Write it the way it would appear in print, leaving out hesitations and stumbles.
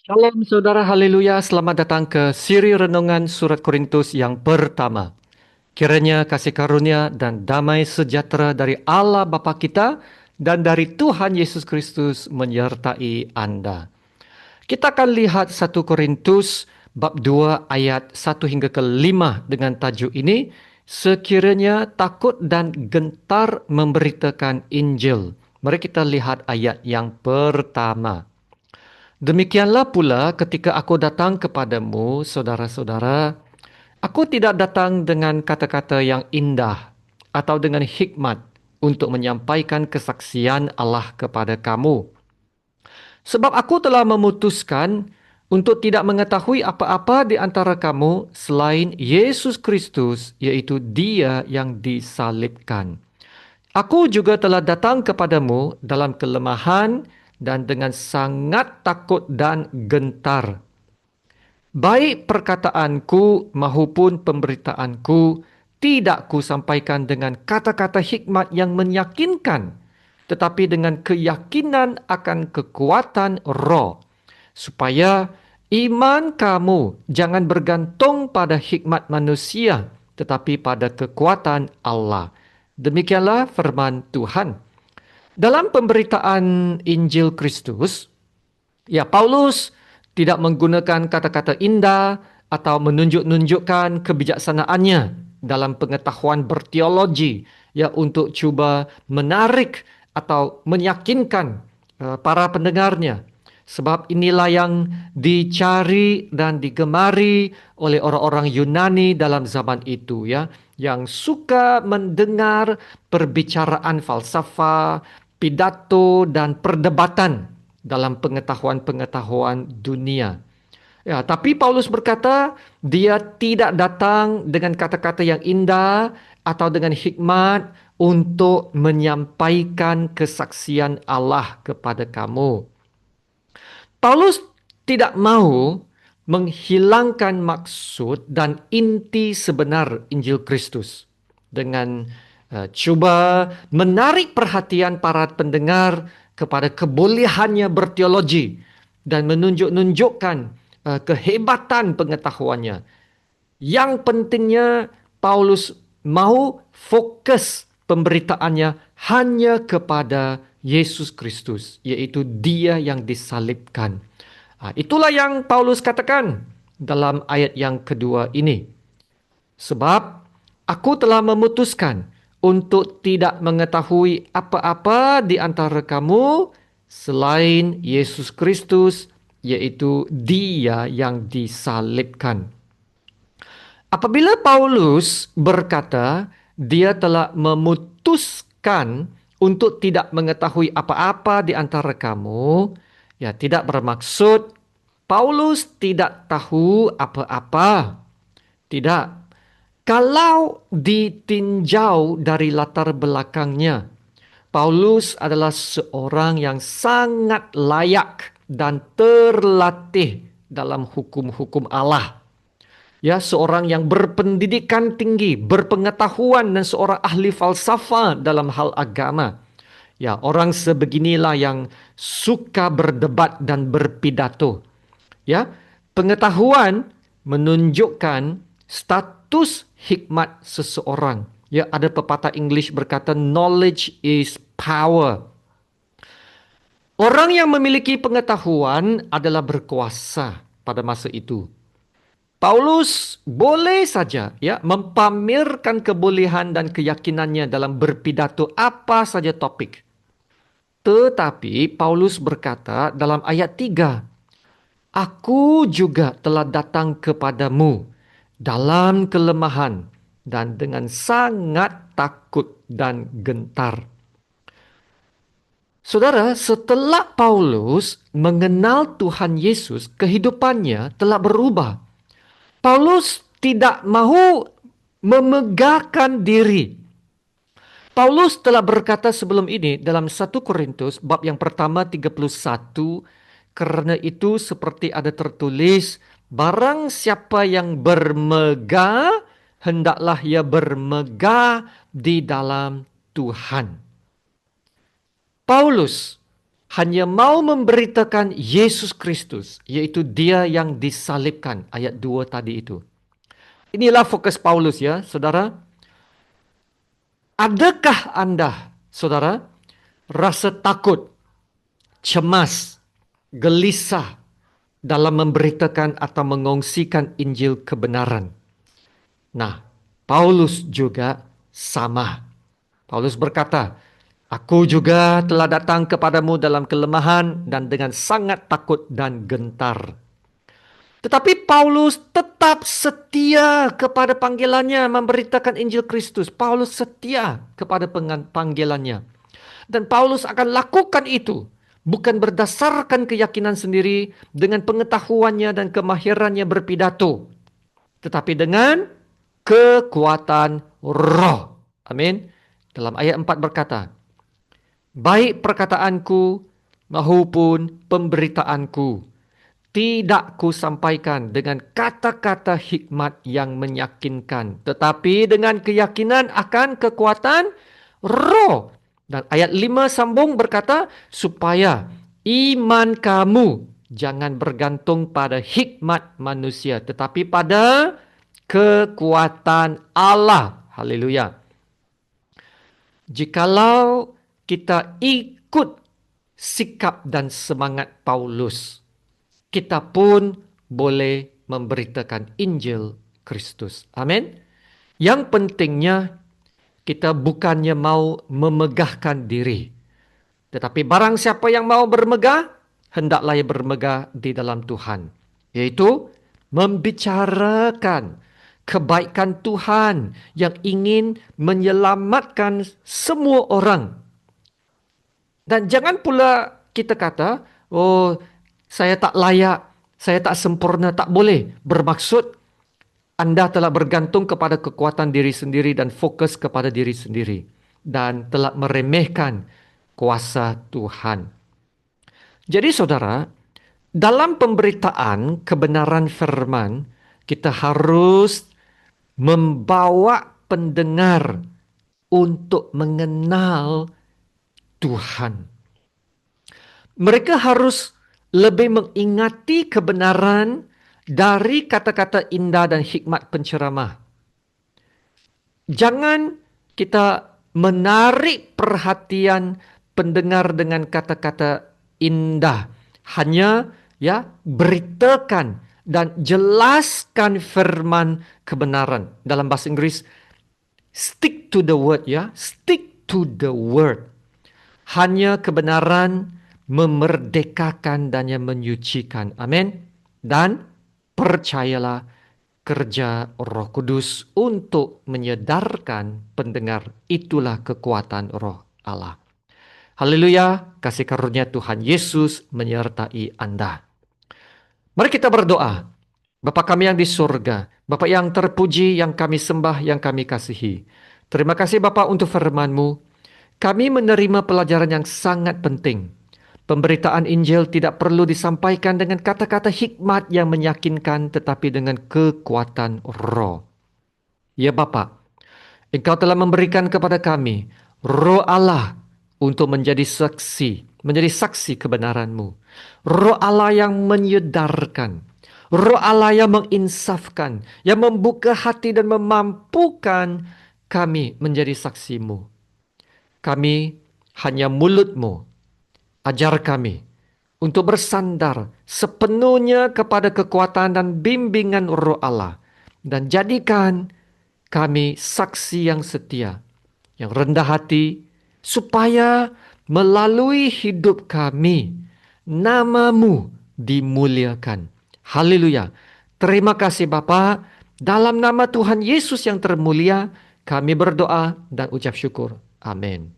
Shalom saudara, haleluya, selamat datang ke siri renungan surat Korintus yang pertama. Kiranya kasih karunia dan damai sejahtera dari Allah Bapa kita dan dari Tuhan Yesus Kristus menyertai Anda. Kita akan lihat 1 Korintus bab 2 ayat 1 hingga ke 5 dengan tajuk ini, sekiranya takut dan gentar memberitakan Injil. Mari kita lihat ayat yang pertama. Demikianlah pula ketika aku datang kepadamu, saudara-saudara, aku tidak datang dengan kata-kata yang indah atau dengan hikmat untuk menyampaikan kesaksian Allah kepada kamu. Sebab aku telah memutuskan untuk tidak mengetahui apa-apa di antara kamu selain Yesus Kristus, yaitu Dia yang disalibkan. Aku juga telah datang kepadamu dalam kelemahan dan dengan sangat takut dan gentar. Baik perkataanku maupun pemberitaanku tidak kusampaikan dengan kata-kata hikmat yang meyakinkan, tetapi dengan keyakinan akan kekuatan roh, supaya iman kamu jangan bergantung pada hikmat manusia, tetapi pada kekuatan Allah. Demikianlah firman Tuhan. Dalam pemberitaan Injil Kristus, ya, Paulus tidak menggunakan kata-kata indah atau menunjukkan kebijaksanaannya dalam pengetahuan berteologi, ya, untuk cuba menarik atau meyakinkan para pendengarnya. Sebab inilah yang dicari dan digemari oleh orang-orang Yunani dalam zaman itu, ya, yang suka mendengar perbicaraan falsafah, pidato dan perdebatan dalam pengetahuan-pengetahuan dunia. Ya, tapi Paulus berkata, dia tidak datang dengan kata-kata yang indah atau dengan hikmat untuk menyampaikan kesaksian Allah kepada kamu. Paulus tidak mau menghilangkan maksud dan inti sebenar Injil Kristus dengan cuba menarik perhatian para pendengar kepada kebolehannya berteologi dan menunjukkan kehebatan pengetahuannya. Yang pentingnya Paulus mau fokus pemberitaannya hanya kepada Yesus Kristus, yaitu Dia yang disalibkan. Itulah yang Paulus katakan dalam ayat yang kedua ini. Sebab aku telah memutuskan untuk tidak mengetahui apa-apa di antara kamu selain Yesus Kristus, yaitu Dia yang disalibkan. Apabila Paulus berkata, dia telah memutuskan untuk tidak mengetahui apa-apa di antara kamu, ya, tidak bermaksud Paulus tidak tahu apa-apa. Tidak. Kalau ditinjau dari latar belakangnya, Paulus adalah seorang yang sangat layak dan terlatih dalam hukum-hukum Allah. Ya, seorang yang berpendidikan tinggi, berpengetahuan dan seorang ahli falsafah dalam hal agama. Ya, orang sebeginilah yang suka berdebat dan berpidato. Ya, pengetahuan menunjukkan status hikmat seseorang. Ya, ada pepatah English berkata knowledge is power. Orang yang memiliki pengetahuan adalah berkuasa pada masa itu. Paulus boleh saja, ya, mempamerkan kebolehan dan keyakinannya dalam berpidato apa saja topik. Tetapi Paulus berkata dalam ayat 3, aku juga telah datang kepadamu dalam kelemahan dan dengan sangat takut dan gentar. Saudara, setelah Paulus mengenal Tuhan Yesus, kehidupannya telah berubah. Paulus tidak mahu memegahkan diri. Paulus telah berkata sebelum ini dalam 1 Korintus bab yang pertama 31, karena itu seperti ada tertulis, barang siapa yang bermegah, hendaklah ia bermegah di dalam Tuhan. Paulus hanya mau memberitakan Yesus Kristus, yaitu Dia yang disalibkan. Ayat 2 tadi itu. Inilah fokus Paulus ya, saudara. Adakah Anda, saudara, rasa takut, cemas, gelisah dalam memberitakan atau mengongsikan Injil kebenaran? Nah, Paulus juga sama. Paulus berkata, aku juga telah datang kepadamu dalam kelemahan dan dengan sangat takut dan gentar. Tetapi Paulus tetap setia kepada panggilannya memberitakan Injil Kristus. Paulus setia kepada panggilannya. Dan Paulus akan lakukan itu bukan berdasarkan keyakinan sendiri dengan pengetahuannya dan kemahirannya berpidato, tetapi dengan kekuatan roh. Amin. Dalam ayat 4 berkata, baik perkataanku maupun pemberitaanku tidak kusampaikan dengan kata-kata hikmat yang meyakinkan, tetapi dengan keyakinan akan kekuatan roh. Dan ayat 5 sambung berkata, supaya iman kamu jangan bergantung pada hikmat manusia, tetapi pada kekuatan Allah. Haleluya. Jikalau kita ikut sikap dan semangat Paulus, kita pun boleh memberitakan Injil Kristus. Amin. Yang pentingnya kita bukannya mau memegahkan diri, tetapi barang siapa yang mau bermegah, hendaklah ia bermegah di dalam Tuhan, yaitu membicarakan kebaikan Tuhan yang ingin menyelamatkan semua orang. Dan jangan pula kita kata, oh, saya tak layak, saya tak sempurna, tak boleh. Bermaksud Anda telah bergantung kepada kekuatan diri sendiri dan fokus kepada diri sendiri. Dan telah meremehkan kuasa Tuhan. Jadi saudara, dalam pemberitaan kebenaran firman, kita harus membawa pendengar untuk mengenal Tuhan. Mereka harus lebih mengingati kebenaran dari kata-kata indah dan hikmat penceramah. Jangan kita menarik perhatian pendengar dengan kata-kata indah. Hanya ya beritakan dan jelaskan firman kebenaran. Dalam bahasa Inggris, stick to the word ya, stick to the word. Hanya kebenaran memerdekakan dan yang menyucikan. Amin. Dan percayalah kerja Roh Kudus untuk menyedarkan pendengar. Itulah kekuatan Roh Allah. Haleluya, kasih karunia Tuhan Yesus menyertai Anda. Mari kita berdoa. Bapa kami yang di surga, Bapa yang terpuji, yang kami sembah, yang kami kasihi. Terima kasih Bapa untuk firman-Mu. Kami menerima pelajaran yang sangat penting. Pemberitaan Injil tidak perlu disampaikan dengan kata-kata hikmat yang meyakinkan, tetapi dengan kekuatan roh. Ya Bapa, Engkau telah memberikan kepada kami roh Allah untuk menjadi saksi kebenaran-Mu. Roh Allah yang menyedarkan, roh Allah yang menginsafkan, yang membuka hati dan memampukan kami menjadi saksi-Mu. Kami hanya mulut-Mu. Ajar kami untuk bersandar sepenuhnya kepada kekuatan dan bimbingan Roh Allah. Dan jadikan kami saksi yang setia, yang rendah hati, supaya melalui hidup kami, nama-Mu dimuliakan. Haleluya. Terima kasih Bapa. Dalam nama Tuhan Yesus yang termulia, kami berdoa dan ucap syukur. Amin.